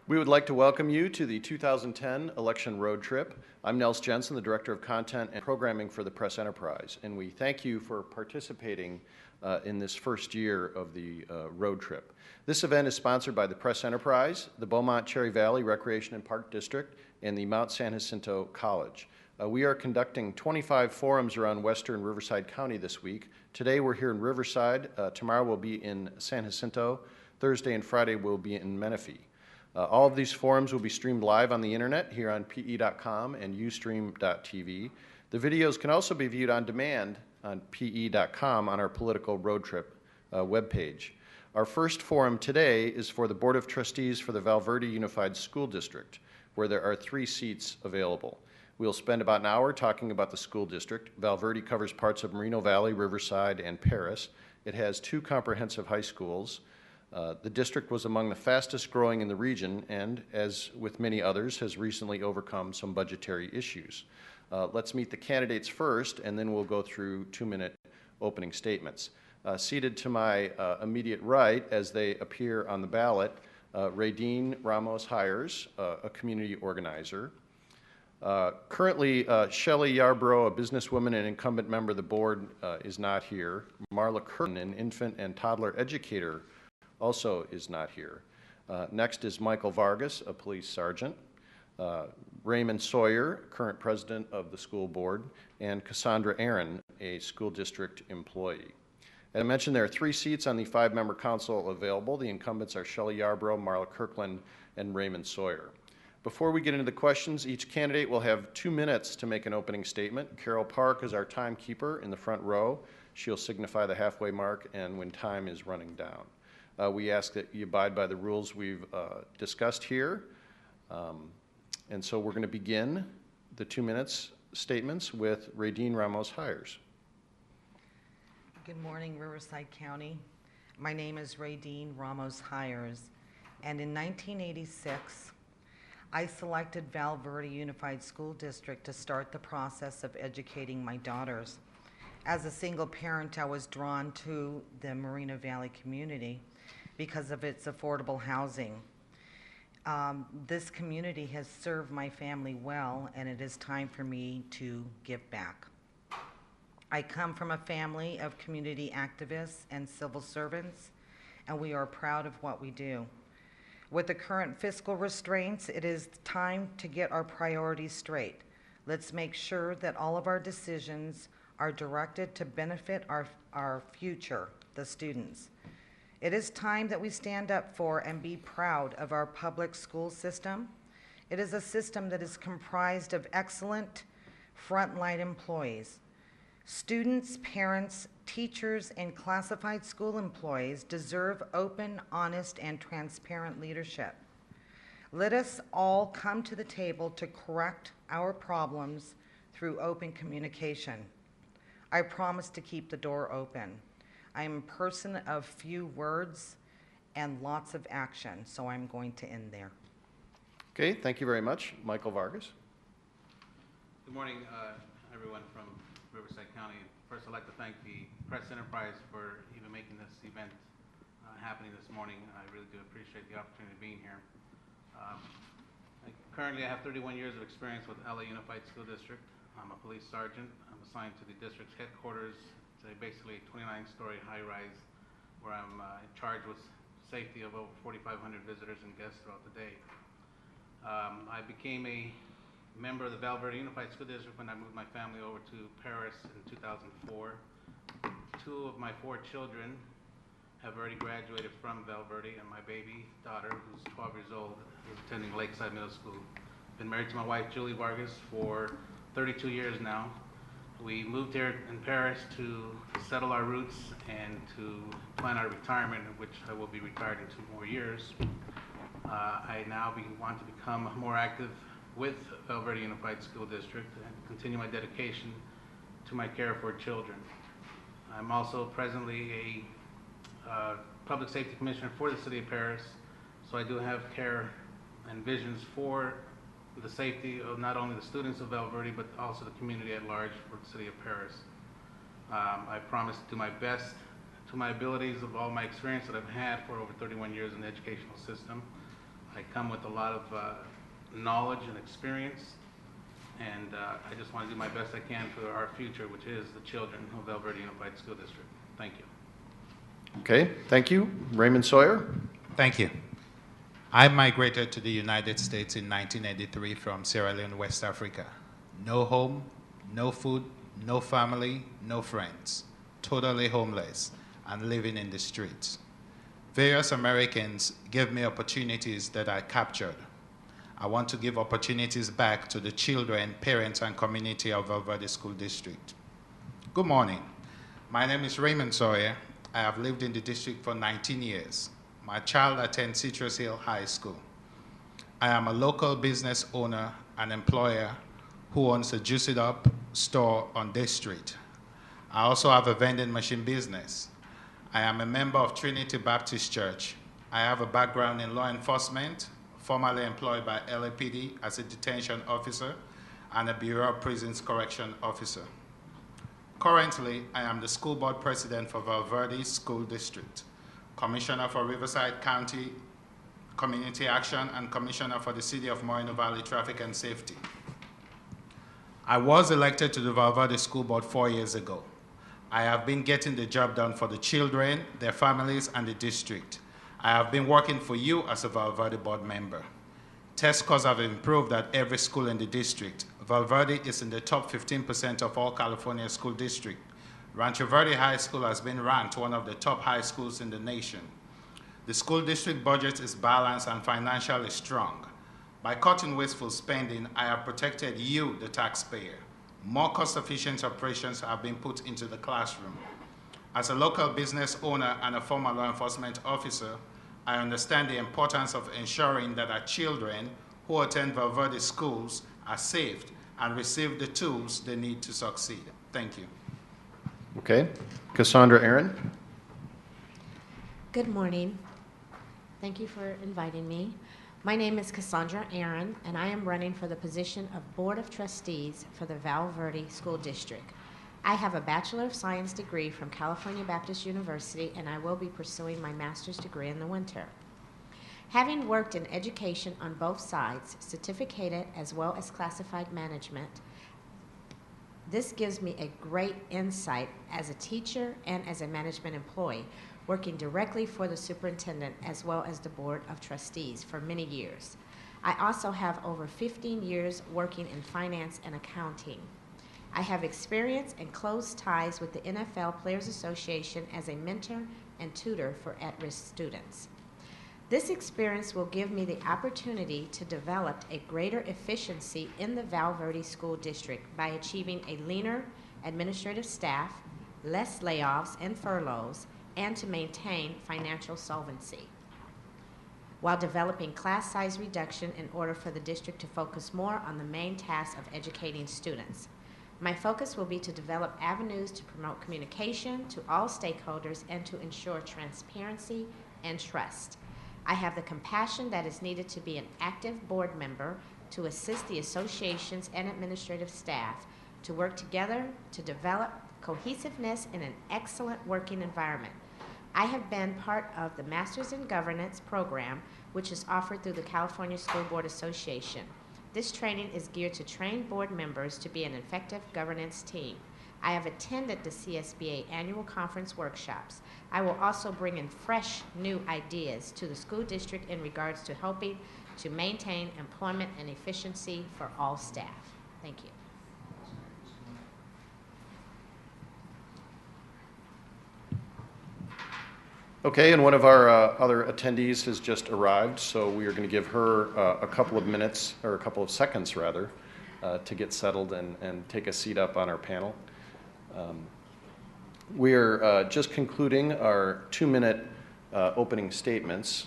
We would like to welcome you to the 2010 election road trip. I'm Nels Jensen, the Director of Content and Programming for the Press Enterprise, and we thank you for participating in this first year of the road trip. This event is sponsored by the Press Enterprise, the Beaumont-Cherry Valley Recreation and Park District, and the Mount San Jacinto College. We are conducting 25 forums around western Riverside County this week. Today we're here in Riverside. Tomorrow we'll be in San Jacinto. Thursday and Friday we'll be in Menifee. All of these forums will be streamed live on the internet here on pe.com and ustream.tv. The videos can also be viewed on demand on pe.com on our political road trip webpage. Our first forum today is for the Board of Trustees for the Val Verde Unified School District, where there are 3 seats available. We'll spend about an hour talking about the school district. Val Verde covers parts of Moreno Valley, Riverside, and Paris. It has 2 comprehensive high schools. The district was among the fastest growing in the region and, as with many others, has recently overcome some budgetary issues. Let's meet the candidates first, and then we'll go through 2-minute opening statements. Seated to my immediate right, as they appear on the ballot, Radine Ramos Hires, a community organizer. Currently, Shelley Yarbrough, a businesswoman and incumbent member of the board, is not here. Marla Curtin, an infant and toddler educator, also is not here. Next is Michael Vargas, a police sergeant, Raymond Sawyer, current president of the school board, and Cassandra Aaron, a school district employee. As I mentioned, there are 3 seats on the 5-member council available. The incumbents are Shelley Yarbrough, Marla Kirkland, and Raymond Sawyer. Before we get into the questions, each candidate will have 2 minutes to make an opening statement. Carol Park is our timekeeper in the front row. She'll signify the halfway mark and when time is running down. We ask that you abide by the rules we've discussed here. And so we're going to begin the 2 minutes statements with Radine Ramos Hires. Good morning, Riverside County. My name is Radine Ramos Hires, and in 1986, I selected Val Verde Unified School District to start the process of educating my daughters. As a single parent, I was drawn to the Moreno Valley community because of its affordable housing. This community has served my family well, and it is time for me to give back. I come from a family of community activists and civil servants, and we are proud of what we do. With the current fiscal restraints, it is time to get our priorities straight. Let's make sure that all of our decisions are directed to benefit our future, the students. It is time that we stand up for and be proud of our public school system. It is a system that is comprised of excellent frontline employees. Students, parents, teachers, and classified school employees deserve open, honest, and transparent leadership. Let us all come to the table to correct our problems through open communication. I promise to keep the door open. I am a person of few words and lots of action, so I'm going to end there. Okay, thank you very much. Michael Vargas. Good morning, everyone from Riverside County. First, I'd like to thank the Press Enterprise for even making this event happening this morning. I really do appreciate the opportunity of being here. Currently, I have 31 years of experience with LA Unified School District. I'm a police sergeant. I'm assigned to the district's headquarters. It's basically a 29-story high-rise where I'm in charge with safety of over 4,500 visitors and guests throughout the day. I became a member of the Val Verde Unified School District when I moved my family over to Paris in 2004. 2 of my 4 children have already graduated from Val Verde, and my baby daughter, who's 12 years old, is attending Lakeside Middle School. Been married to my wife, Julie Vargas, for 32 years now. We moved here in Paris to settle our roots and to plan our retirement, in which I will be retired in 2 more years. I now want to become more active with Val Verde Unified School District and continue my dedication to my care for children. I'm also presently a public safety commissioner for the city of Paris, so I do have care and visions for the safety of not only the students of Val Verde, but also the community at large for the city of Paris. I promise to do my best to my abilities of all my experience that I've had for over 31 years in the educational system. I come with a lot of knowledge and experience, and I just want to do my best I can for our future, which is the children of Val Verde Unified School District. Thank you. Okay, thank you. Raymond Sawyer? Thank you. I migrated to the United States in 1983 from Sierra Leone, West Africa. No home, no food, no family, no friends. Totally homeless and living in the streets. Various Americans gave me opportunities that I captured. I want to give opportunities back to the children, parents, and community of Val Verde School District. Good morning. My name is Raymond Sawyer. I have lived in the district for 19 years. My child attends Citrus Hill High School. I am a local business owner and employer who owns a Juice It Up store on this street. I also have a vending machine business. I am a member of Trinity Baptist Church. I have a background in law enforcement, formerly employed by LAPD as a detention officer and a Bureau of Prisons Correction officer. Currently, I am the school board president for Val Verde School District, commissioner for Riverside County Community Action, and commissioner for the City of Moreno Valley Traffic and Safety. I was elected to the Val Verde School Board 4 years ago. I have been getting the job done for the children, their families, and the district. I have been working for you as a Val Verde board member. Test scores have improved at every school in the district. Val Verde is in the top 15% of all California school districts. Rancho Verde High School has been ranked one of the top high schools in the nation. The school district budget is balanced and financially strong. By cutting wasteful spending, I have protected you, the taxpayer. More cost-efficient operations have been put into the classroom. As a local business owner and a former law enforcement officer, I understand the importance of ensuring that our children who attend Val Verde schools are saved and receive the tools they need to succeed. Thank you. Okay. Cassandra Aaron? Good morning. Thank you for inviting me. My name is Cassandra Aaron, and I am running for the position of Board of Trustees for the Val Verde School District. I have a Bachelor of Science degree from California Baptist University, and I will be pursuing my master's degree in the winter. Having worked in education on both sides, certificated as well as classified management, this gives me a great insight as a teacher and as a management employee, working directly for the superintendent as well as the Board of Trustees for many years. I also have over 15 years working in finance and accounting. I have experience and close ties with the NFL Players Association as a mentor and tutor for at-risk students. This experience will give me the opportunity to develop a greater efficiency in the Val Verde School District by achieving a leaner administrative staff, less layoffs and furloughs, and to maintain financial solvency, while developing class size reduction in order for the district to focus more on the main task of educating students. My focus will be to develop avenues to promote communication to all stakeholders and to ensure transparency and trust. I have the compassion that is needed to be an active board member to assist the associations and administrative staff to work together to develop cohesiveness in an excellent working environment. I have been part of the Masters in Governance program, which is offered through the California School Board Association. This training is geared to train board members to be an effective governance team. I have attended the CSBA annual conference workshops. I will also bring in fresh new ideas to the school district in regards to helping to maintain employment and efficiency for all staff. Thank you. Okay, and one of our other attendees has just arrived, so we are going to give her a couple of minutes, or a couple of seconds rather, to get settled and take a seat up on our panel. We are just concluding our 2-minute opening statements.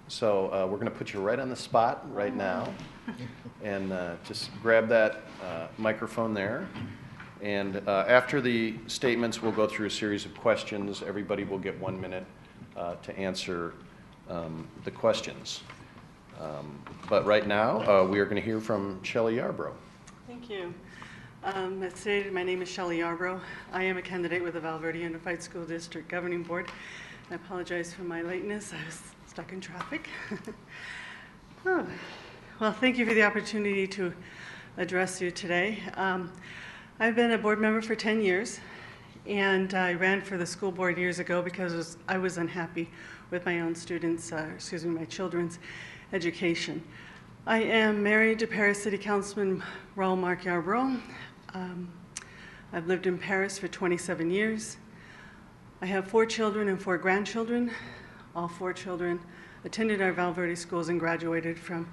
So we're going to put you right on the spot right now, and just grab that microphone there. And after the statements, we'll go through a series of questions. Everybody will get 1 minute to answer the questions. But right now, we are going to hear from Shelley Yarbrough. Thank you. As stated, my name is Shelley Yarbrough. I am a candidate with the Val Verde Unified School District Governing Board. I apologize for my lateness. I was stuck in traffic. Oh, well, thank you for the opportunity to address you today. I've been a board member for 10 years, and I ran for the school board years ago because I was unhappy with my own students, my children's education. I am married to Paris City Councilman Raul Marc Yarbrough. I've lived in Paris for 27 years. I have 4 children and 4 grandchildren. All 4 children attended our Val Verde schools and graduated from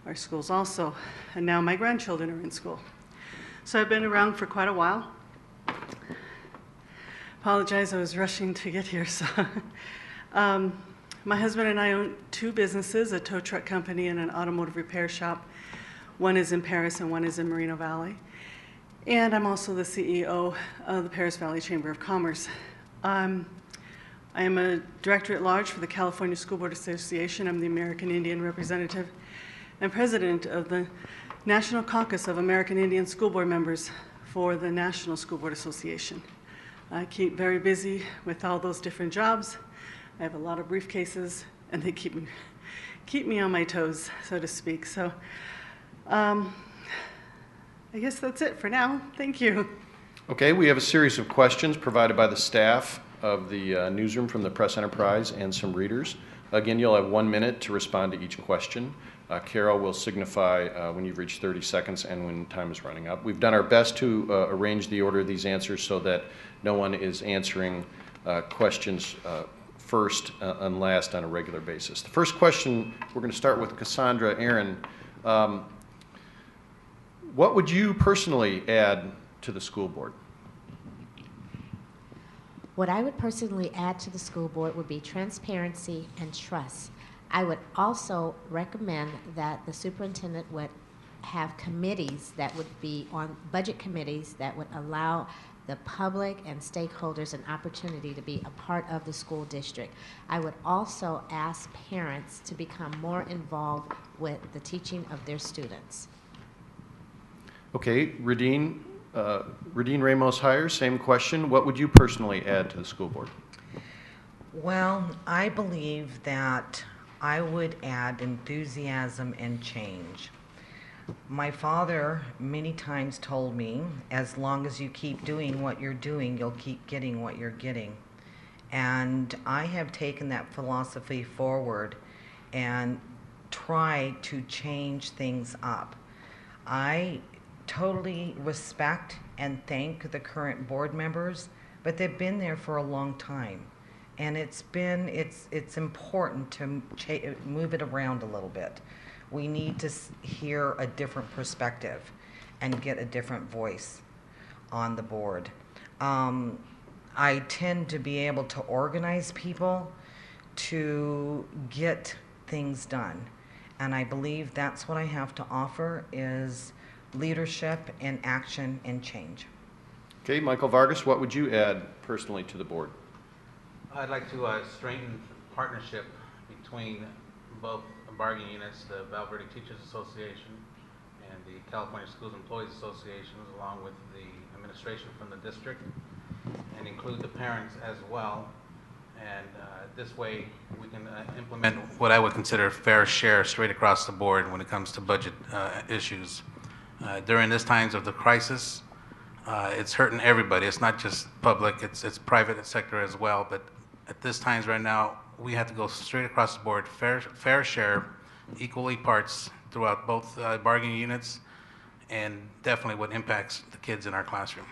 our schools also. And now my grandchildren are in school. So I've been around for quite a while. Apologize, I was rushing to get here. So, my husband and I own 2 businesses, a tow truck company and an automotive repair shop. One is in Paris and one is in Moreno Valley. And I'm also the CEO of the Paris Valley Chamber of Commerce. I am a director at large for the California School Board Association. I'm the American Indian representative and president of the National Caucus of American Indian School Board members for the National School Board Association. I keep very busy with all those different jobs. I have a lot of briefcases, and they keep me on my toes, so to speak. So I guess that's it for now. Thank you. Okay, we have a series of questions provided by the staff of the newsroom from the Press Enterprise and some readers. Again, you'll have 1 minute to respond to each question. Carol will signify when you've reached 30 seconds and when time is running up. We've done our best to arrange the order of these answers so that no one is answering questions first and last on a regular basis. The first question, we're going to start with Cassandra Aaron. What would you personally add to the school board? What I would personally add to the school board would be transparency and trust. I would also recommend that the superintendent would have committees that would be on budget committees that would allow the public and stakeholders an opportunity to be a part of the school district. I would also ask parents to become more involved with the teaching of their students. Okay, Radine Ramos Hires, same question. What would you personally add to the school board? Well, I believe that I would add enthusiasm and change. My father many times told me, as long as you keep doing what you're doing, you'll keep getting what you're getting. And I have taken that philosophy forward and tried to change things up. I totally respect and thank the current board members, but they've been there for a long time. And it's important to move it around a little bit. We need to hear a different perspective and get a different voice on the board. I tend to be able to organize people to get things done. And I believe that's what I have to offer is leadership and action and change. Okay, Michael Vargas, what would you add personally to the board? I'd like to strengthen partnership between both bargaining units, the Val Verde Teachers Association and the California Schools Employees Association, along with the administration from the district, and include the parents as well. And this way we can implement what I would consider fair share straight across the board when it comes to budget issues. During this times of the crisis, it's hurting everybody. It's not just public, it's private sector as well. But at this times right now, we have to go straight across the board, fair share, equally parts throughout both bargaining units, and definitely what impacts the kids in our classroom.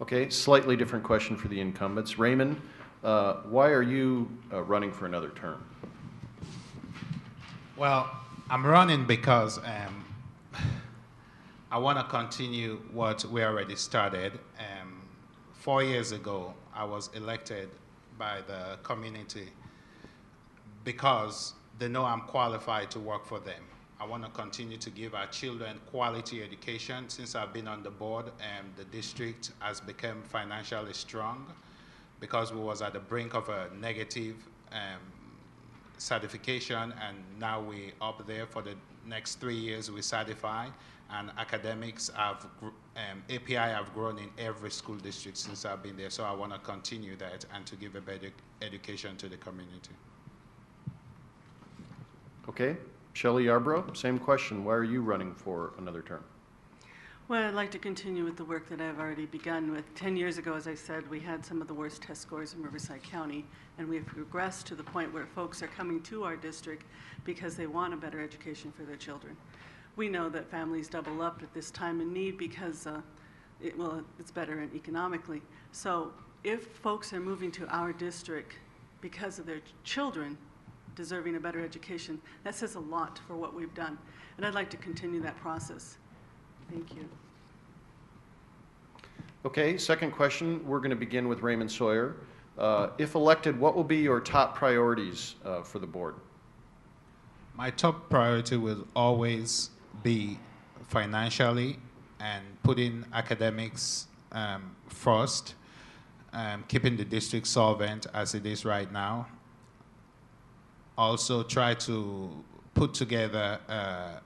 Okay, slightly different question for the incumbents. Raymond, why are you running for another term? Well, I'm running because I want to continue what we already started. 4 years ago, I was elected by the community because they know I'm qualified to work for them. I want to continue to give our children quality education. Since I've been on the board, the district has become financially strong because we was at the brink of a negative certification, and now we up there for the next 3 years we certify, and academics have, API have grown in every school district since I've been there, so I want to continue that and to give a better education to the community. Okay. Shelley Yarbrough, same question. Why are you running for another term? Well, I'd like to continue with the work that I've already begun with. 10 years ago, as I said, we had some of the worst test scores in Riverside County, and we've progressed to the point where folks are coming to our district because they want a better education for their children. We know that families double up at this time in need because it's better economically. So if folks are moving to our district because of their children deserving a better education, that says a lot for what we've done. And I'd like to continue that process. Thank you. Okay, second question. We're going to begin with Raymond Sawyer. If elected, what will be your top priorities for the board? My top priority will always be financially and putting academics first, keeping the district solvent as it is right now. Also try to put together a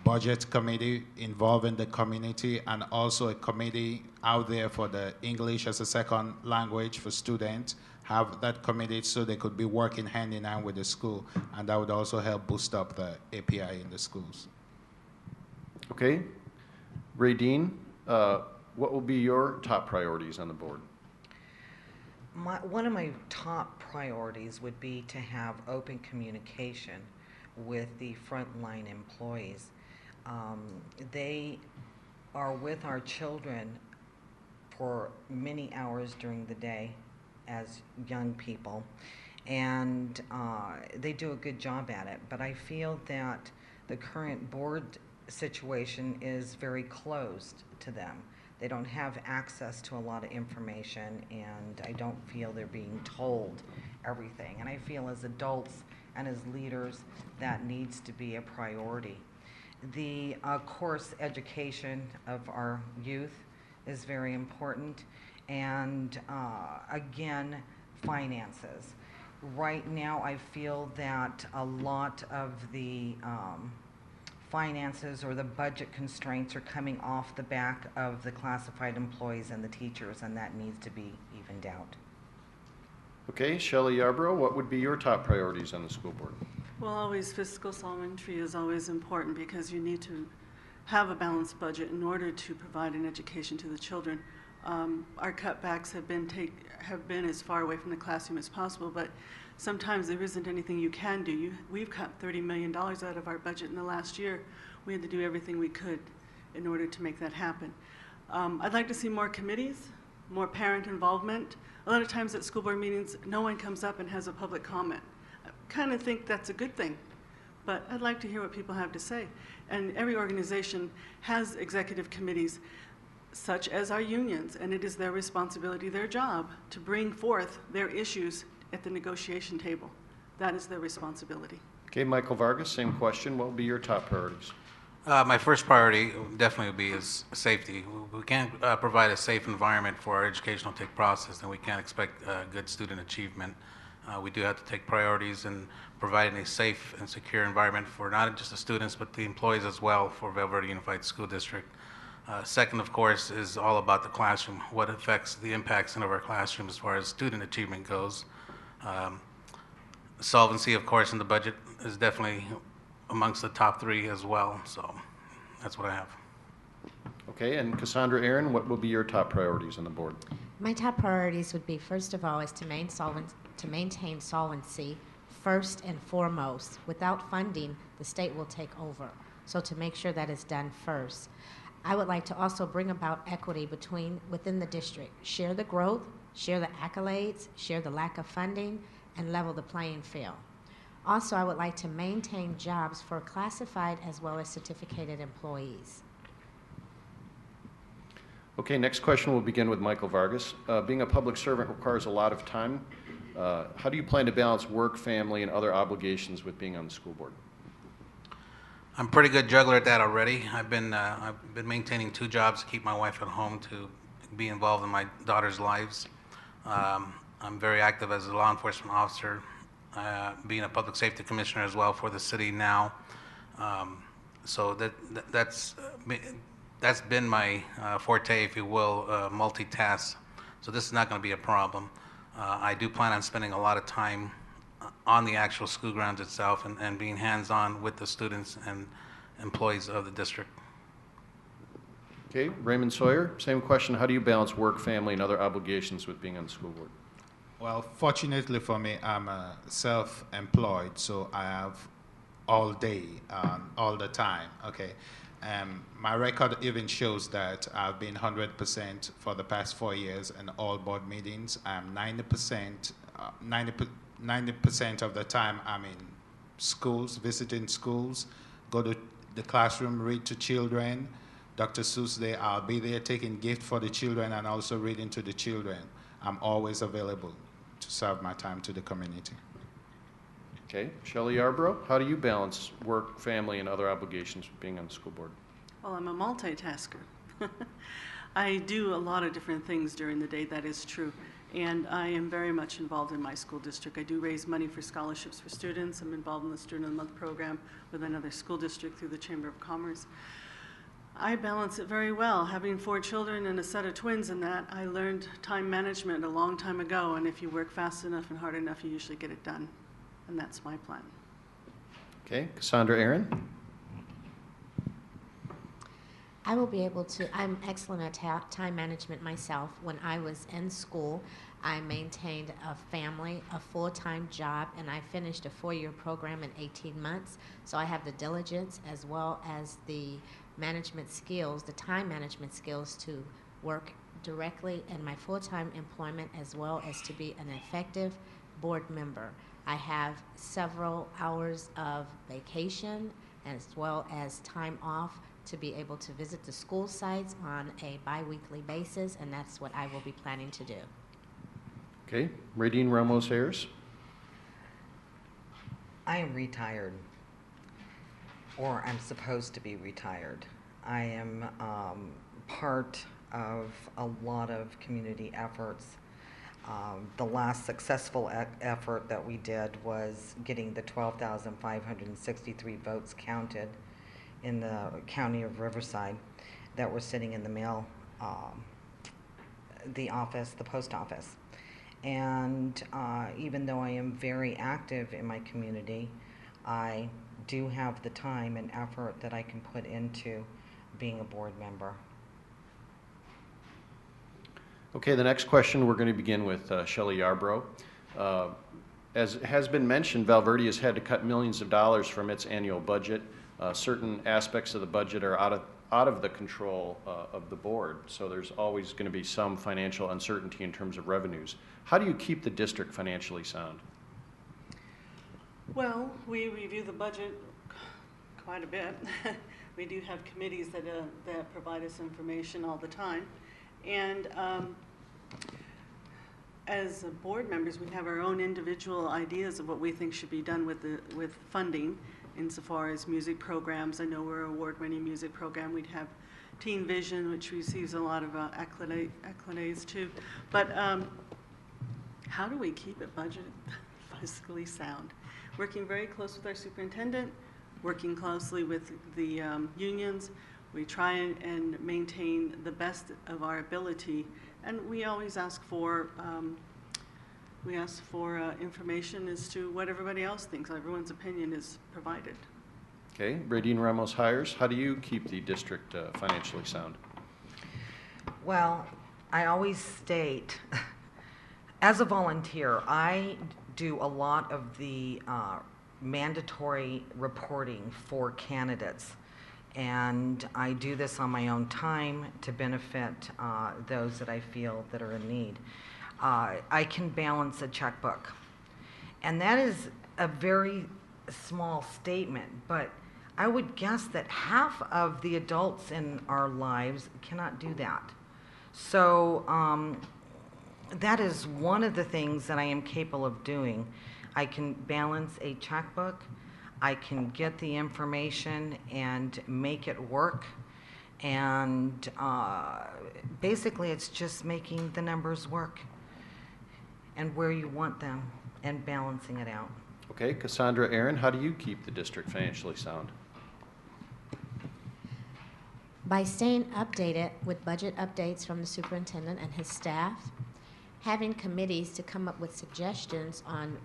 budget committee involving the community, and also a committee out there for the English as a second language for students. Have that committee so they could be working hand in hand with the school, and that would also help boost up the API in the schools. Okay. Ray Dean, what will be your top priorities on the board? One of my top priorities would be to have open communication with the frontline employees. They are with our children for many hours during the day as young people, and they do a good job at it. But I feel that the current board situation is very closed to them. They don't have access to a lot of information, and I don't feel they're being told everything. And I feel as adults and as leaders that needs to be a priority. The course education of our youth is very important, and again, finances. Right now I feel that a lot of the finances or the budget constraints are coming off the back of the classified employees and the teachers, and that needs to be evened out. Okay, Shelley Yarbrough, what would be your top priorities on the school board? Well, always fiscal solvency is always important because you need to have a balanced budget in order to provide an education to the children. Our cutbacks have been as far away from the classroom as possible, but sometimes there isn't anything you can do. We've cut $30 million out of our budget in the last year. We had to do everything we could in order to make that happen. I'd like to see more committees, more parent involvement. A lot of times at school board meetings, no one comes up and has a public comment. I kind of think that's a good thing, but I'd like to hear what people have to say. And every organization has executive committees, such as our unions, and it is their responsibility, their job, to bring forth their issues at the negotiation table. That is their responsibility. Okay, Michael Vargas, same question. What will be your top priorities? My first priority definitely would be is safety. We can't provide a safe environment for our educational take process, and we can't expect good student achievement. We do have to take priorities in providing a safe and secure environment for not just the students, but the employees as well for Val Verde Unified School District. Second, of course, is all about the classroom, what affects the impacts in our classroom as far as student achievement goes. Solvency, of course, in the budget is definitely amongst the top three as well, so that's what I have. Okay, and Cassandra Aaron, what will be your top priorities on the board? My top priorities would be, first of all, is to maintain solvency first and foremost. Without funding, the state will take over. So to make sure that is done first. I would like to also bring about equity within the district. Share the growth, share the accolades, share the lack of funding, and level the playing field. Also, I would like to maintain jobs for classified as well as certificated employees. Okay, next question will begin with Michael Vargas. Being a public servant requires a lot of time. How do you plan to balance work, family, and other obligations with being on the school board? I'm a pretty good juggler at that already. I've been maintaining 2 jobs to keep my wife at home, to be involved in my daughter's lives. I'm very active as a law enforcement officer. being a public safety commissioner as well for the city now. So that's been my forte, if you will, multitask. So this is not going to be a problem. I do plan on spending a lot of time on the actual school grounds itself and being hands-on with the students and employees of the district. Okay, Raymond Sawyer, same question. How do you balance work, family, and other obligations with being on the school board? Well, fortunately for me, I'm self-employed, so I have all day, all the time, okay? My record even shows that I've been 100% for the past 4 years in all board meetings. I'm 90% of the time I'm in schools, visiting schools, go to the classroom, read to children. Dr. Seuss Day, I'll be there taking gift for the children and also reading to the children. I'm always available to serve my time to the community. Okay, Shelley Yarbrough, how do you balance work, family, and other obligations with being on the school board? Well, I'm a multitasker. I do a lot of different things during the day, that is true. And I am very much involved in my school district. I do raise money for scholarships for students. I'm involved in the Student of the Month program with another school district through the Chamber of Commerce. I balance it very well. Having 4 children and a set of twins in that, I learned time management a long time ago, and if you work fast enough and hard enough, you usually get it done. And that's my plan. Okay, Cassandra Aaron. I will be able to, I'm excellent at time management myself. When I was in school, I maintained a family, a full-time job, and I finished a 4-year program in 18 months. So I have the diligence as well as the management skills, the time management skills to work directly in my full-time employment as well as to be an effective board member. I have several hours of vacation as well as time off to be able to visit the school sites on a bi-weekly basis, and that's what I will be planning to do. Okay, Radine Ramos-Ayers. I am retired, or I'm supposed to be retired. I am part of a lot of community efforts. The last successful effort that we did was getting the 12,563 votes counted in the county of Riverside that were sitting in the mail, the post office. And even though I am very active in my community, I do have the time and effort that I can put into being a board member. Okay, the next question we're going to begin with Shelley Yarbrough. As has been mentioned, Val Verde has had to cut millions of dollars from its annual budget. Certain aspects of the budget are out of the control of the board, so there's always going to be some financial uncertainty in terms of revenues. How do you keep the district financially sound? Well, we review the budget quite a bit. We do have committees that provide us information all the time. And as board members, we have our own individual ideas of what we think should be done with funding. Insofar as music programs, I know we're an award-winning music program. We'd have Teen Vision, which receives a lot of accolades too. But how do we keep it budget fiscally sound? Working very close with our superintendent, working closely with the unions. We try and maintain the best of our ability, and we always ask for information as to what everybody else thinks. Everyone's opinion is provided. Okay, Radine Ramos-Ayers, how do you keep the district financially sound? Well, I always state, as a volunteer, I do a lot of the mandatory reporting for candidates. And I do this on my own time to benefit those that I feel that are in need. I can balance a checkbook. And that is a very small statement, but I would guess that half of the adults in our lives cannot do that. So that is one of the things that I am capable of doing. I can balance a checkbook. I can get the information and make it work. And basically, it's just making the numbers work and where you want them. and balancing it out. Okay, Cassandra Aaron, how do you keep the district financially sound? By staying updated with budget updates from the superintendent and his staff, having committees to come up with suggestions on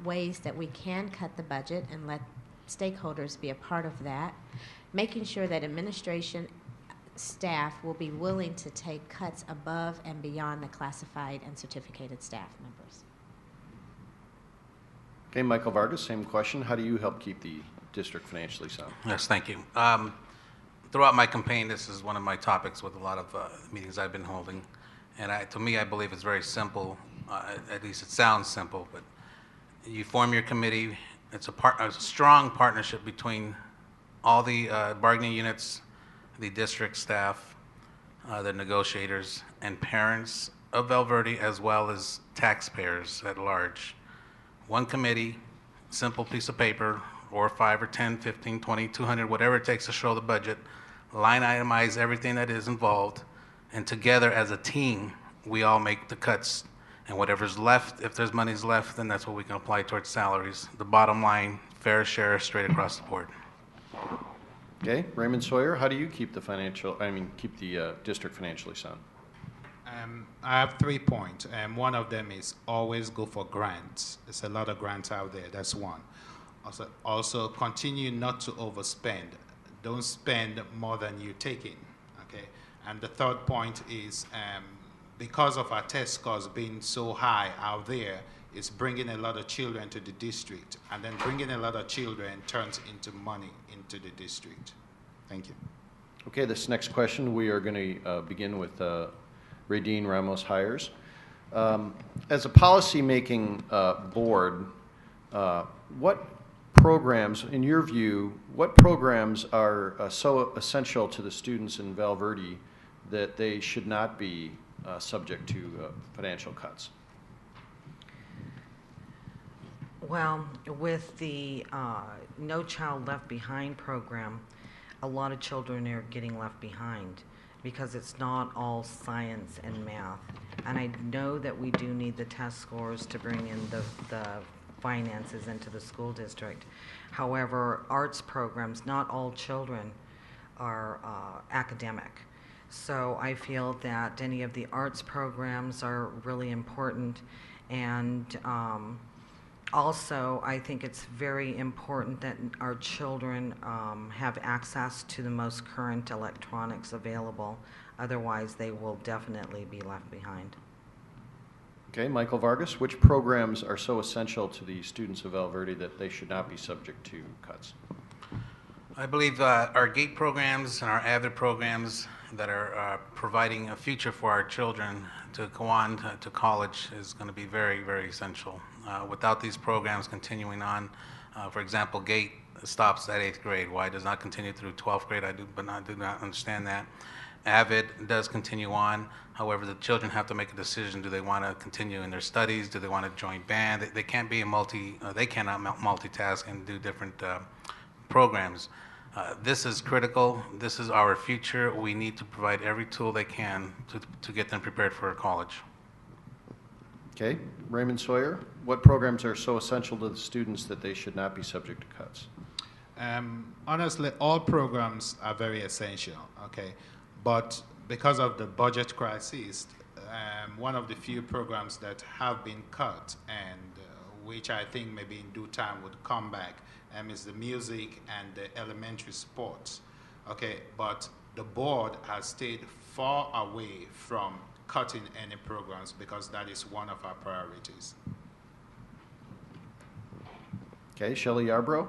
ways that we can cut the budget and let stakeholders be a part of that, making sure that administration staff will be willing to take cuts above and beyond the classified and certificated staff members. Okay, Michael Vargas, same question. How do you help keep the district financially sound? Yes, thank you. Throughout my campaign, this is one of my topics with a lot of meetings I've been holding. And to me, I believe it's very simple. At least it sounds simple, but you form your committee. It's a strong partnership between all the bargaining units, the district staff, the negotiators, and parents of Val Verde, as well as taxpayers at large. One committee, simple piece of paper, or 5 or 10, 15, 20, 200, whatever it takes to show the budget, line itemize everything that is involved, and together as a team, we all make the cuts. And whatever's left, if there's money's left, then that's what we can apply towards salaries. The bottom line, fair share straight across the board. Okay, Raymond Sawyer, how do you keep keep the district financially sound? I have 3 points. One of them is always go for grants. There's a lot of grants out there. That's one. Also continue not to overspend. Don't spend more than you're taking. Okay. And the third point is because of our test scores being so high out there, it's bringing a lot of children to the district, and then bringing a lot of children turns into money into the district. Thank you. Okay, this next question, we are going to begin with Radine Ramos Hires. As a policy-making board, what programs, in your view, what programs are so essential to the students in Val Verde that they should not be subject to financial cuts? Well, with the No Child Left Behind program, a lot of children are getting left behind because it's not all science and math. And I know that we do need the test scores to bring in the finances into the school district. However, arts programs, not all children are academic. So I feel that any of the arts programs are really important. And also, I think it's very important that our children have access to the most current electronics available. Otherwise, they will definitely be left behind. Okay, Michael Vargas, which programs are so essential to the students of Val Verde that they should not be subject to cuts? I believe our GATE programs and our AVID programs that are providing a future for our children to go on to college is going to be very, very essential. Without these programs continuing on, for example, GATE stops at 8th grade. Why it does not continue through 12th grade, I do not understand that. AVID does continue on. However, the children have to make a decision. Do they want to continue in their studies? Do they want to join band? They can't be they cannot multitask and do different programs. This is critical. This is our future. We need to provide every tool they can to get them prepared for college. Okay, Raymond Sawyer, what programs are so essential to the students that they should not be subject to cuts? Honestly, all programs are very essential, okay? But because of the budget crisis, one of the few programs that have been cut and which I think maybe in due time would come back is the music and the elementary sports, okay? But the board has stayed far away from cutting any programs because that is one of our priorities. Okay, Shelley Yarbrough.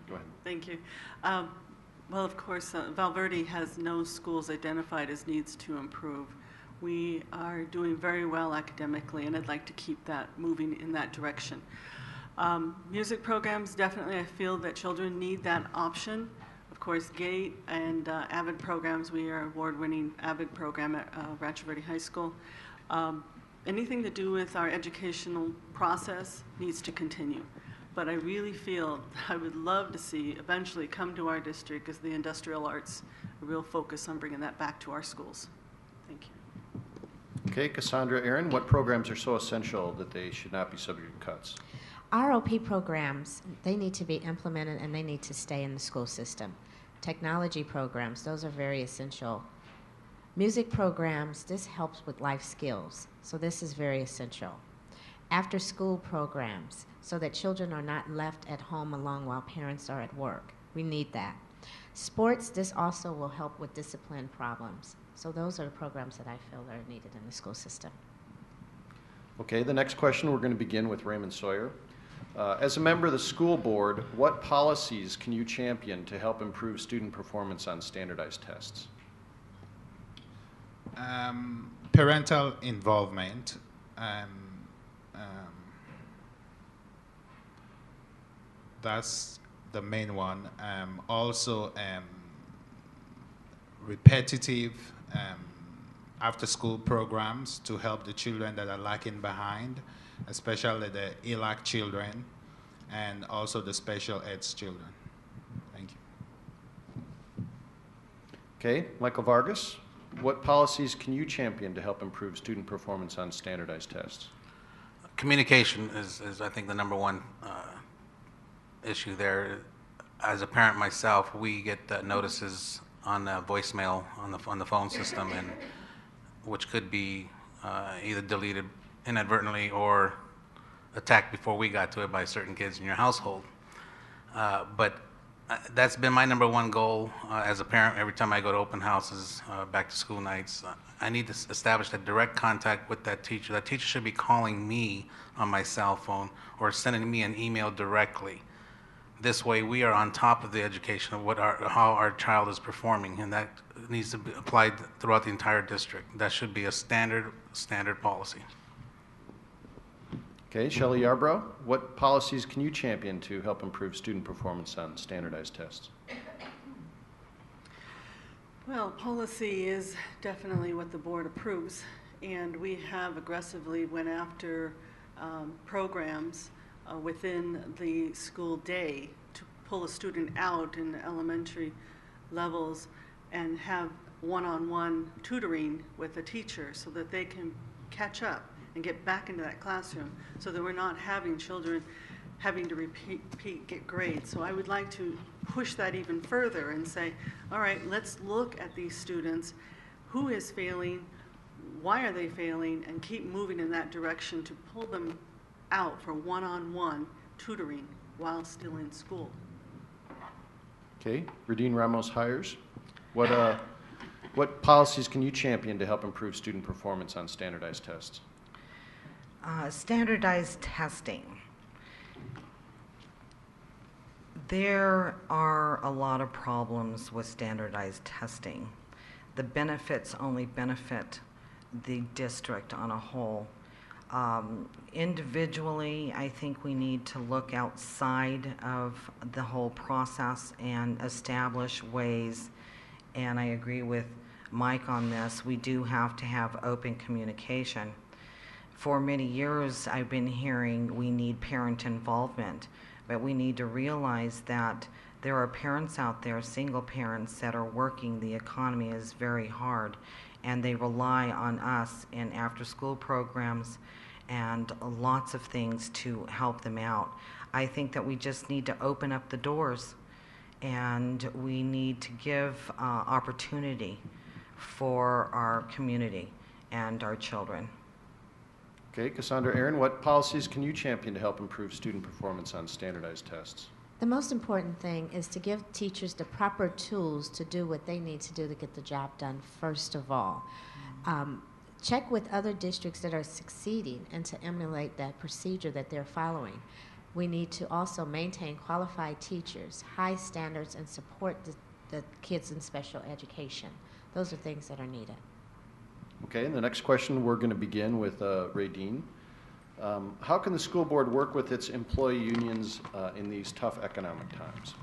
Go ahead. Thank you. Well, of course, Val Verde has no schools identified as needs to improve. We are doing very well academically, and I'd like to keep that moving in that direction. Music programs, definitely I feel that children need that option. Of course, GATE and AVID programs, we are award-winning AVID program at Rancho Verde High School. Anything to do with our educational process needs to continue. But I really feel I would love to see eventually come to our district as the industrial arts, a real focus on bringing that back to our schools. Thank you. Okay, Cassandra Aaron, what programs are so essential that they should not be subject to cuts? ROP programs, they need to be implemented and they need to stay in the school system. Technology programs, those are very essential. Music programs, this helps with life skills, so this is very essential. After school programs, so that children are not left at home alone while parents are at work. We need that. Sports, this also will help with discipline problems. So those are the programs that I feel are needed in the school system. Okay, the next question, we're going to begin with Raymond Sawyer. As a member of the school board, what policies can you champion to help improve student performance on standardized tests? Parental involvement. That's the main one. Also, repetitive after-school programs to help the children that are lacking behind, especially the ELAC children, and also the special ed children. Thank you. Okay, Michael Vargas, what policies can you champion to help improve student performance on standardized tests? Communication is I think, the number one issue there. As a parent myself, we get notices on voicemail on the phone system, and which could be either deleted inadvertently or attacked before we got to it by certain kids in your household. But that's been my number one goal as a parent. Every time I go to open houses, back to school nights, I need to establish that direct contact with that teacher. That teacher should be calling me on my cell phone or sending me an email directly. This way we are on top of the education of how our child is performing, and that needs to be applied throughout the entire district. That should be a standard policy. Okay, Shelley Yarbrough, what policies can you champion to help improve student performance on standardized tests? Well, policy is definitely what the board approves, and we have aggressively went after programs within the school day to pull a student out in the elementary levels and have one-on-one tutoring with a teacher so that they can catch up and get back into that classroom, so that we're not having children having to get grades. So I would like to push that even further and say, all right, let's look at these students, who is failing, why are they failing, and keep moving in that direction to pull them out for one-on-one tutoring while still in school. Okay, Radine Ramos Hires, what policies can you champion to help improve student performance on standardized tests? Standardized testing. There are a lot of problems with standardized testing. The benefits only benefit the district on a whole. Individually, I think we need to look outside of the whole process and establish ways, and I agree with Mike on this, we do have to have open communication. For many years, I've been hearing we need parent involvement, but we need to realize that there are parents out there, single parents, that are working. The economy is very hard, and they rely on us in after-school programs and lots of things to help them out. I think that we just need to open up the doors, and we need to give opportunity for our community and our children. Okay, Cassandra Aaron, what policies can you champion to help improve student performance on standardized tests? The most important thing is to give teachers the proper tools to do what they need to do to get the job done, first of all. Check with other districts that are succeeding and to emulate that procedure that they're following. We need to also maintain qualified teachers, high standards, and support the kids in special education. Those are things that are needed. Okay, and the next question, we're going to begin with Radine. How can the school board work with its employee unions in these tough economic times?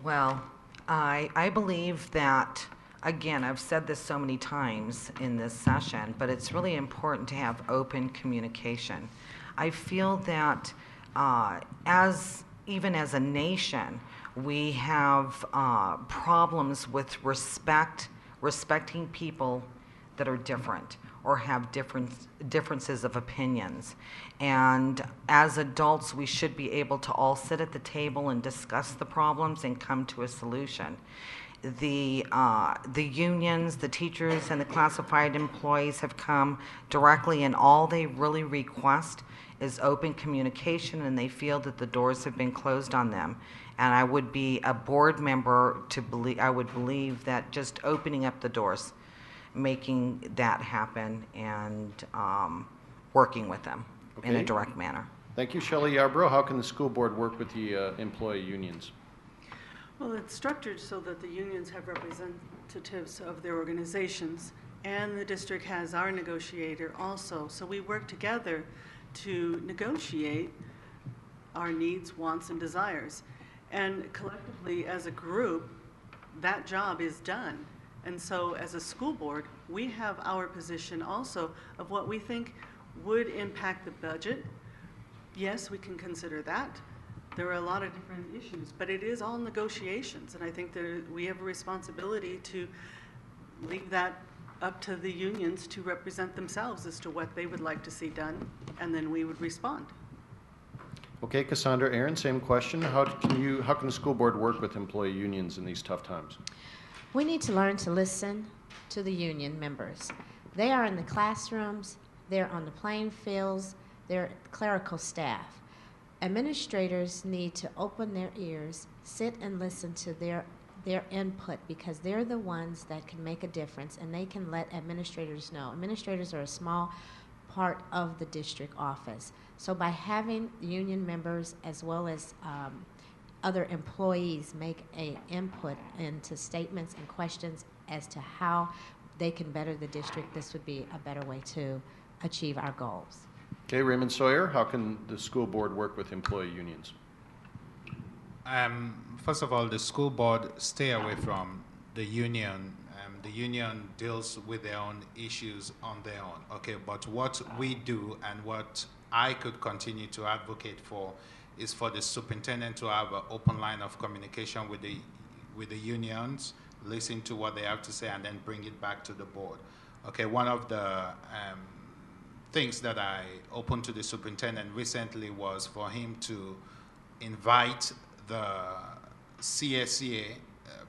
Well, I believe that, again, I've said this so many times in this session, but it's really important to have open communication. I feel that even as a nation, we have problems with respecting people that are different or have differences of opinions. And as adults, we should be able to all sit at the table and discuss the problems and come to a solution. The unions, the teachers, and the classified employees have come directly, and all they really request is open communication, and they feel that the doors have been closed on them. And I would be a board member to believe, I would believe that just opening up the doors, making that happen, and working with them in a Okay. direct manner. Thank you, Shelley Yarbrough. How can the school board work with the employee unions? Well, it's structured so that the unions have representatives of their organizations, and the district has our negotiator also. So we work together to negotiate our needs, wants, and desires. And collectively, as a group, that job is done. And so as a school board, we have our position also of what we think would impact the budget. Yes, we can consider that. There are a lot of different issues, but it is all negotiations, and I think that we have a responsibility to leave that up to the unions to represent themselves as to what they would like to see done, and then we would respond. Okay, Cassandra Aaron, same question. How can the school board work with employee unions in these tough times? We need to learn to listen to the union members. They are in the classrooms, they're on the playing fields, they're clerical staff. Administrators need to open their ears, sit and listen to their input, because they're the ones that can make a difference, and they can let administrators know. Administrators are a small part of the district office. So by having union members as well as other employees make an input into statements and questions as to how they can better the district, this would be a better way to achieve our goals. Okay, Raymond Sawyer, how can the school board work with employee unions? First of all, the school board stay away from the union. The union deals with their own issues on their own. Okay, but what we do and what I could continue to advocate for is for the superintendent to have an open line of communication with the unions, listen to what they have to say, and then bring it back to the board. Okay, one of the things that I opened to the superintendent recently was for him to invite the CSCA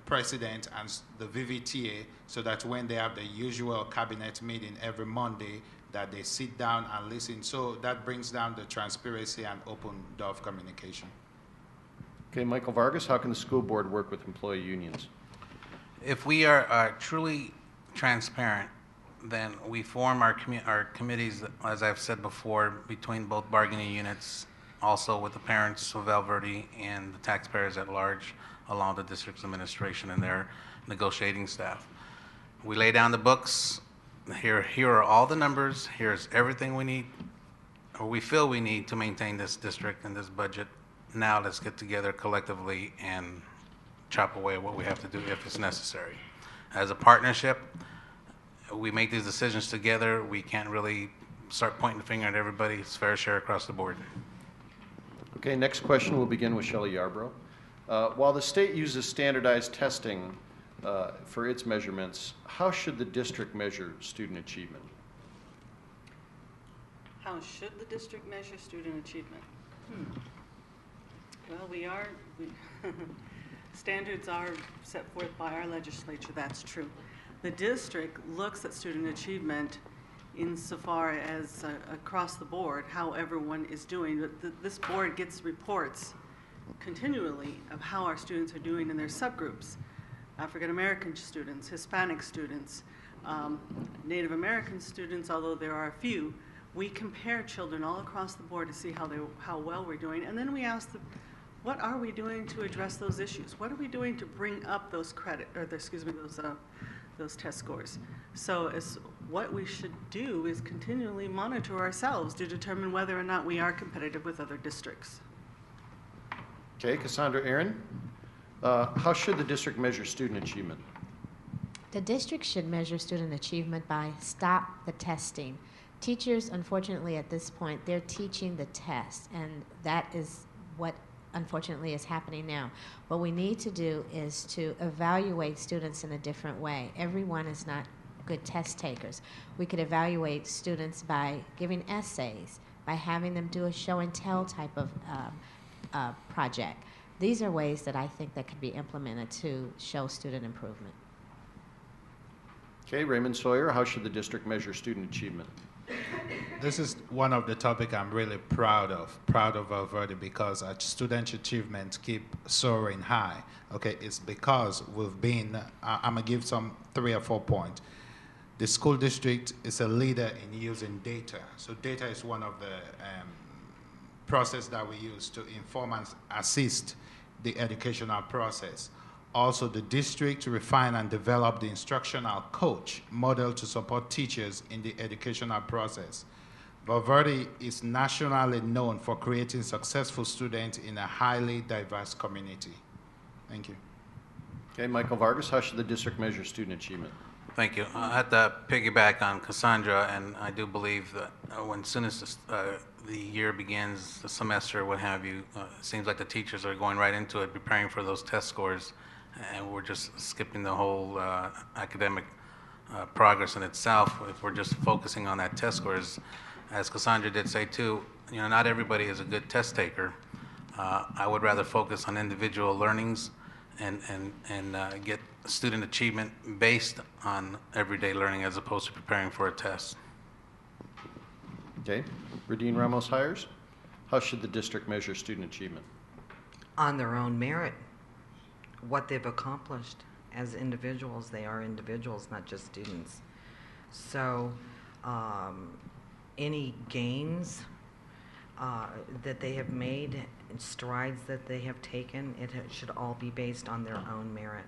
president and the VVTA, so that when they have the usual cabinet meeting every Monday, that they sit down and listen. So that brings down the transparency and open door of communication. Okay, Michael Vargas, how can the school board work with employee unions? If we are truly transparent, then we form our committees, as I've said before, between both bargaining units, also with the parents of Val Verde and the taxpayers at large, along with the district's administration and their negotiating staff. We lay down the books. Here are all the numbers. Here's everything we need, or we feel we need, to maintain this district and this budget. Now let's get together collectively and chop away at what we have to do if it's necessary. As a partnership, we make these decisions together. We can't really start pointing the finger at everybody. It's fair share across the board. Okay, next question will begin with Shelley Yarbrough. While the state uses standardized testing for its measurements, how should the district measure student achievement? How should the district measure student achievement? Well, standards are set forth by our legislature, that's true. The district looks at student achievement insofar as across the board, how everyone is doing. This board gets reports continually of how our students are doing in their subgroups. African American students, Hispanic students, Native American students, although there are a few. We compare children all across the board to see how well we're doing, and then we ask them, what are we doing to address those issues? What are we doing to bring up those those test scores? So what we should do is continually monitor ourselves to determine whether or not we are competitive with other districts. Okay, Cassandra Aaron, how should the district measure student achievement? The district should measure student achievement by stop the testing. Teachers, unfortunately, at this point, they're teaching the test, and that is what unfortunately is happening now. What we need to do is to evaluate students in a different way. Everyone is not good test takers. We could evaluate students by giving essays, by having them do a show and tell type of project. These are ways that I think that could be implemented to show student improvement. Okay, Raymond Sawyer, how should the district measure student achievement? This is one of the topics I'm really proud of Val Verde, because our student achievement keep soaring high. Okay, it's because we've been, I'm gonna give some 3 or 4 points. The school district is a leader in using data. So data is one of the process that we use to inform and assist the educational process. Also, the district refine and develop the instructional coach model to support teachers in the educational process. Val Verde is nationally known for creating successful students in a highly diverse community. Thank you. Okay, Michael Vargas, how should the district measure student achievement? Thank you. I have to piggyback on Cassandra, and I do believe that when soon as the year begins, the semester, what have you, it seems like the teachers are going right into it, preparing for those test scores, and we're just skipping the whole academic progress in itself if we're just focusing on that test scores. As Cassandra did say too, you know, not everybody is a good test taker. I would rather focus on individual learnings and get student achievement based on everyday learning as opposed to preparing for a test. Okay, Radine Ramos Hires, how should the district measure student achievement? On their own merit, what they've accomplished as individuals. They are individuals, not just students. So any gains that they have made, strides that they have taken, it should all be based on their own merit.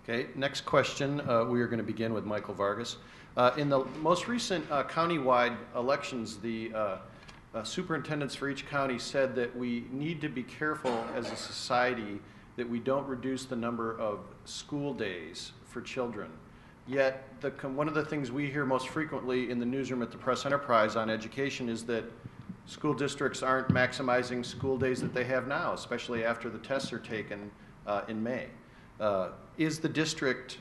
Okay, next question, we are going to begin with Michael Vargas. In the most recent county-wide elections, the superintendents for each county said that we need to be careful as a society that we don't reduce the number of school days for children. Yet, one of the things we hear most frequently in the newsroom at the Press Enterprise on education is that school districts aren't maximizing school days that they have now, especially after the tests are taken in May. Is the district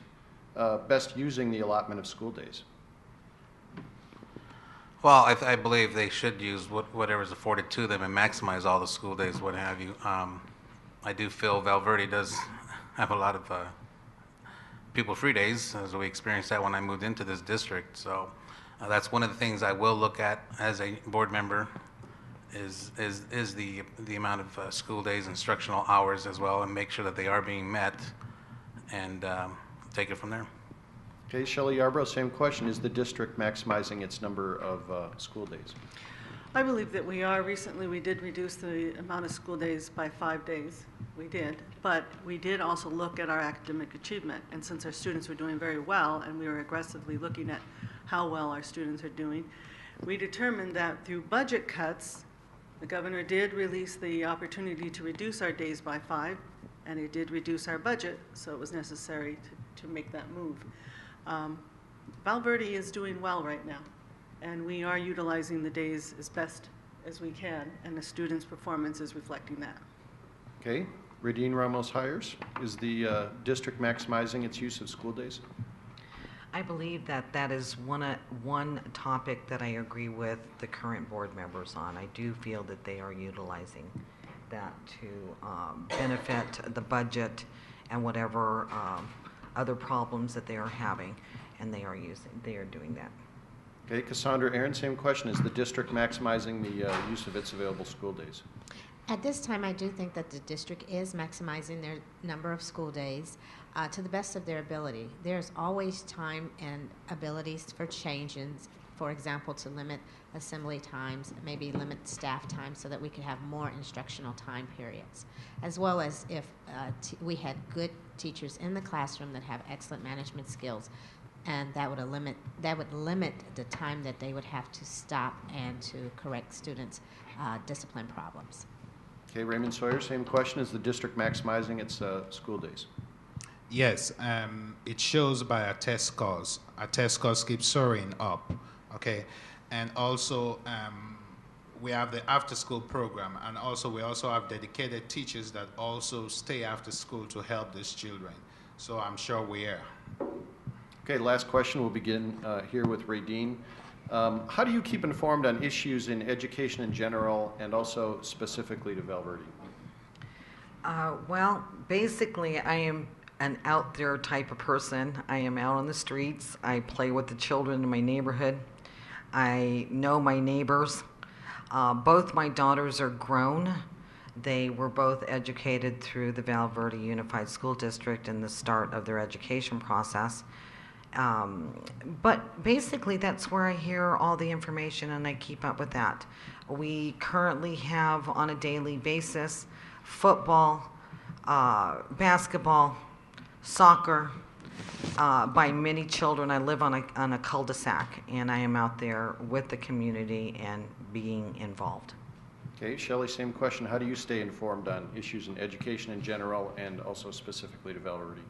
best using the allotment of school days? Well, I believe they should use whatever is afforded to them and maximize all the school days, what have you. I do feel Val Verde does have a lot of pupil-free days, as we experienced that when I moved into this district. So that's one of the things I will look at as a board member is the amount of school days, instructional hours as well, and make sure that they are being met, and take it from there. Okay, Shelley Yarbrough, same question. Is the district maximizing its number of school days? I believe that we are. Recently, we did reduce the amount of school days by 5 days. We did. But we did also look at our academic achievement. And since our students were doing very well, and we were aggressively looking at how well our students are doing, we determined that through budget cuts, the governor did release the opportunity to reduce our days by 5, and it did reduce our budget, so it was necessary to make that move. Val Verde is doing well right now, and we are utilizing the days as best as we can, and the students' performance is reflecting that. Okay, Radine Ramos Hires, is the district maximizing its use of school days? I believe that is one topic that I agree with the current board members on. I do feel that they are utilizing that to benefit the budget and whatever other problems that they are having, and they are doing that. Okay, Cassandra Aaron, same question. Is the district maximizing the use of its available school days? At this time, I do think that the district is maximizing their number of school days to the best of their ability. There's always time and abilities for changes, for example, to limit assembly times, maybe limit staff time so that we could have more instructional time periods, as well as if we had good teachers in the classroom that have excellent management skills, and that would limit the time that they would have to stop and to correct students' discipline problems. Okay, Raymond Sawyer, same question. Is the district maximizing its school days? Yes, it shows by our test scores. Our test scores keep soaring up, okay? And also, we have the after-school program, and also we also have dedicated teachers that also stay after school to help these children. So I'm sure we are. Okay, last question. We'll begin here with Ray Dean. How do you keep informed on issues in education in general and also specifically to Val Verde? Well, basically, I am an out there type of person. I am out on the streets. I play with the children in my neighborhood. I know my neighbors. Both my daughters are grown. They were both educated through the Val Verde Unified School District in the start of their education process. But basically, that's where I hear all the information and I keep up with that. We currently have on a daily basis football, basketball, soccer, by many children. I live on a cul-de-sac, and I am out there with the community and being involved. Okay, Shelley, same question. How do you stay informed on issues in education in general and also specifically to Val Verde?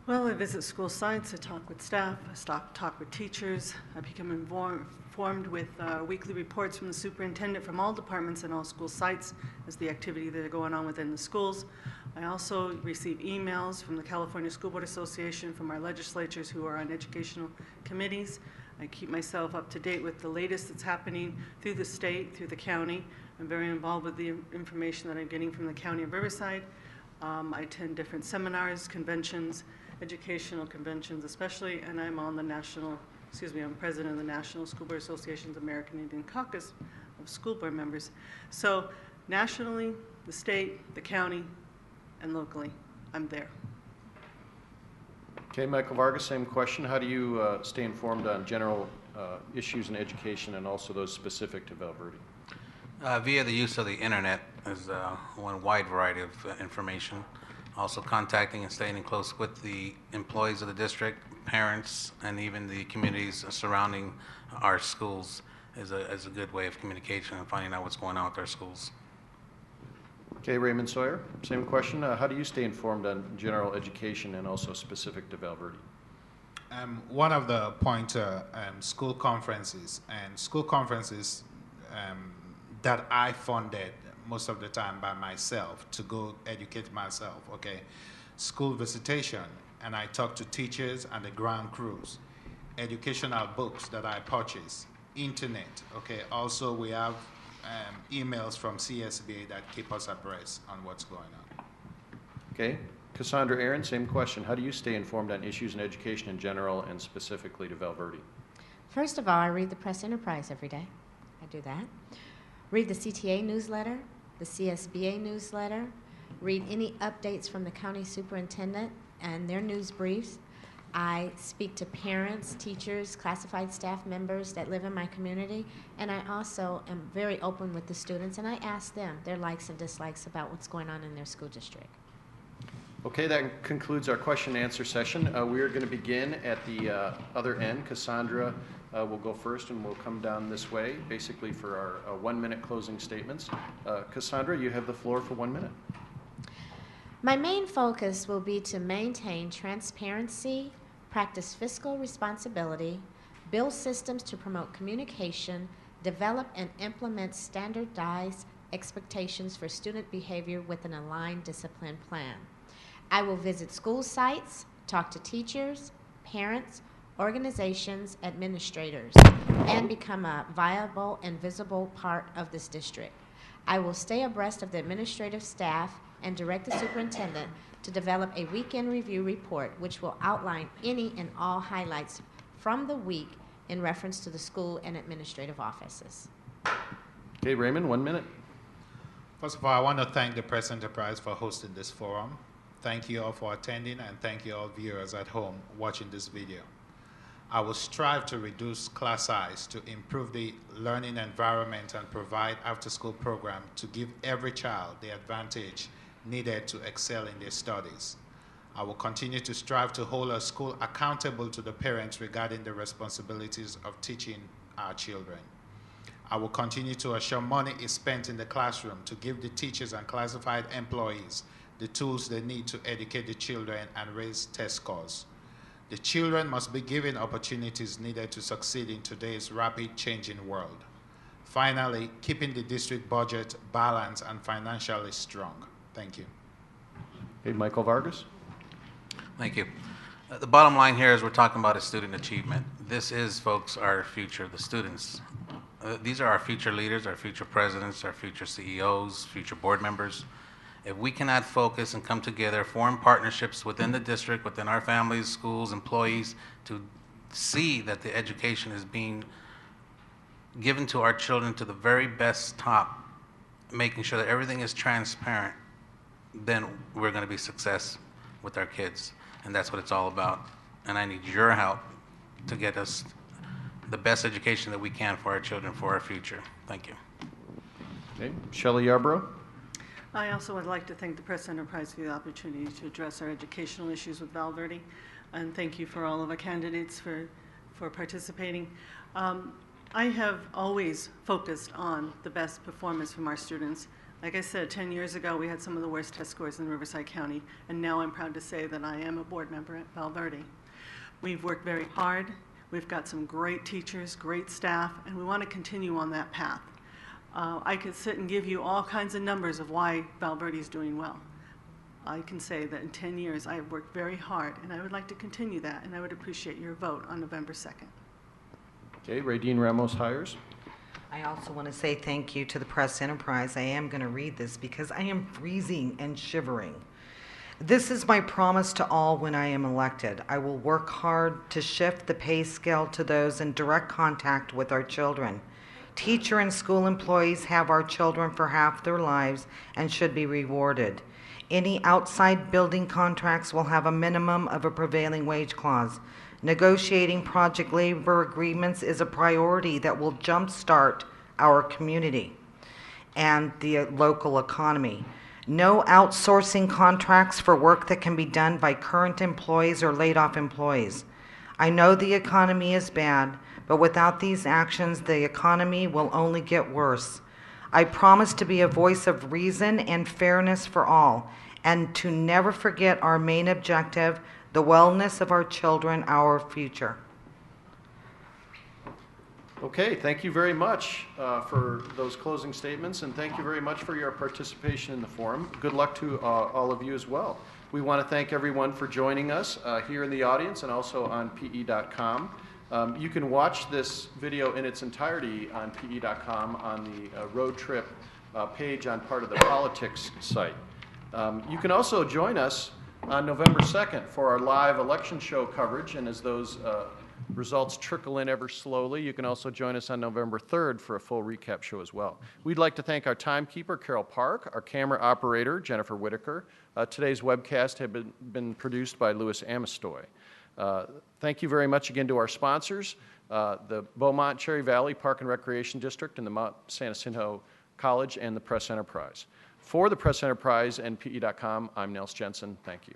Well, I visit school sites, I talk with staff, I talk with teachers, I become informed with weekly reports from the superintendent from all departments and all school sites as the activity that are going on within the schools. I also receive emails from the California School Board Association, from our legislatures who are on educational committees. I keep myself up to date with the latest that's happening through the state, through the county. I'm very involved with the information that I'm getting from the County of Riverside. I attend different seminars, conventions, educational conventions especially, and I'm on the I'm president of the National School Board Association's American Indian Caucus of School Board members. So nationally, the state, the county, and locally, I'm there. Okay, Michael Vargas, same question. How do you stay informed on general issues in education and also those specific to Val Verde? Via the use of the internet is one wide variety of information. Also contacting and staying in close with the employees of the district, parents, and even the communities surrounding our schools is a good way of communication and finding out what's going on with our schools. Okay, Raymond Sawyer, same question. How do you stay informed on general education and also specific to Val Verde? One of the points, school conferences, and school conferences that I funded most of the time by myself to go educate myself, okay? School visitation, and I talk to teachers and the ground crews. Educational books that I purchase, internet, okay? Also, we have emails from CSBA that keep us abreast on what's going on. Okay, Cassandra Aaron, same question. How do you stay informed on issues in education in general and specifically to Val Verde? First of all, I read the Press Enterprise every day. I do that. Read the CTA newsletter, the CSBA newsletter, read any updates from the county superintendent and their news briefs. I speak to parents, teachers, classified staff members that live in my community, and I also am very open with the students, and I ask them their likes and dislikes about what's going on in their school district. Okay, that concludes our question and answer session. We are going to begin at the other end. Cassandra will go first, and we'll come down this way, basically for our 1-minute closing statements. Cassandra, you have the floor for 1 minute. My main focus will be to maintain transparency, practice fiscal responsibility, build systems to promote communication, develop and implement standardized expectations for student behavior with an aligned discipline plan. I will visit school sites, talk to teachers, parents, organizations, administrators, and become a viable and visible part of this district. I will stay abreast of the administrative staff and direct the superintendent to develop a weekend review report which will outline any and all highlights from the week in reference to the school and administrative offices. Okay, Raymond, 1 minute. First of all, I want to thank the Press Enterprise for hosting this forum. Thank you all for attending, and thank you all viewers at home watching this video. I will strive to reduce class size to improve the learning environment and provide after-school program to give every child the advantage needed to excel in their studies. I will continue to strive to hold our school accountable to the parents regarding the responsibilities of teaching our children. I will continue to assure money is spent in the classroom to give the teachers and classified employees the tools they need to educate the children and raise test scores. The children must be given opportunities needed to succeed in today's rapid changing world. Finally, keeping the district budget balanced and financially strong. Thank you. Okay, Michael Vargas. Thank you. The bottom line here is we're talking about a student achievement. This is, folks, our future, the students. These are our future leaders, our future presidents, our future CEOs, future board members. If we cannot focus and come together, form partnerships within the district, within our families, schools, employees, to see that the education is being given to our children to the very best top, making sure that everything is transparent, then we're going to be success with our kids. And that's what it's all about. And I need your help to get us the best education that we can for our children, for our future. Thank you. Okay, Shelley Yarbrough. I also would like to thank the Press Enterprise for the opportunity to address our educational issues with Val Verde, and thank you for all of our candidates for participating. I have always focused on the best performance from our students. Like I said, 10 years ago, we had some of the worst test scores in Riverside County, and now I'm proud to say that I am a board member at Val Verde. We've worked very hard. We've got some great teachers, great staff, and we want to continue on that path. I could sit and give you all kinds of numbers of why Val Verde is doing well. I can say that in 10 years, I have worked very hard, and I would like to continue that, and I would appreciate your vote on November 2nd. Okay, Radine Ramos Hires. I also want to say thank you to the Press Enterprise. I am going to read this because I am freezing and shivering. This is my promise to all when I am elected. I will work hard to shift the pay scale to those in direct contact with our children. Teacher and school employees have our children for half their lives and should be rewarded. Any outside building contracts will have a minimum of a prevailing wage clause. Negotiating project labor agreements is a priority that will jumpstart our community and the local economy. No outsourcing contracts for work that can be done by current employees or laid off employees. I know the economy is bad, but without these actions, the economy will only get worse. I promise to be a voice of reason and fairness for all, and to never forget our main objective, the wellness of our children, our future. Okay, thank you very much for those closing statements, and thank you very much for your participation in the forum. Good luck to all of you as well. We want to thank everyone for joining us here in the audience and also on PE.com. You can watch this video in its entirety on PE.com on the road trip page on part of the politics site. You can also join us on November 2nd for our live election show coverage, and as those results trickle in ever slowly, you can also join us on November 3rd for a full recap show as well. We'd like to thank our timekeeper, Carol Park, our camera operator, Jennifer Whitaker. Today's webcast had been produced by Louis Amistoy. Thank you very much again to our sponsors, the Beaumont Cherry Valley Park and Recreation District and the Mount San Jacinto College and the Press Enterprise. For the Press Enterprise and PE.com, I'm Nels Jensen. Thank you.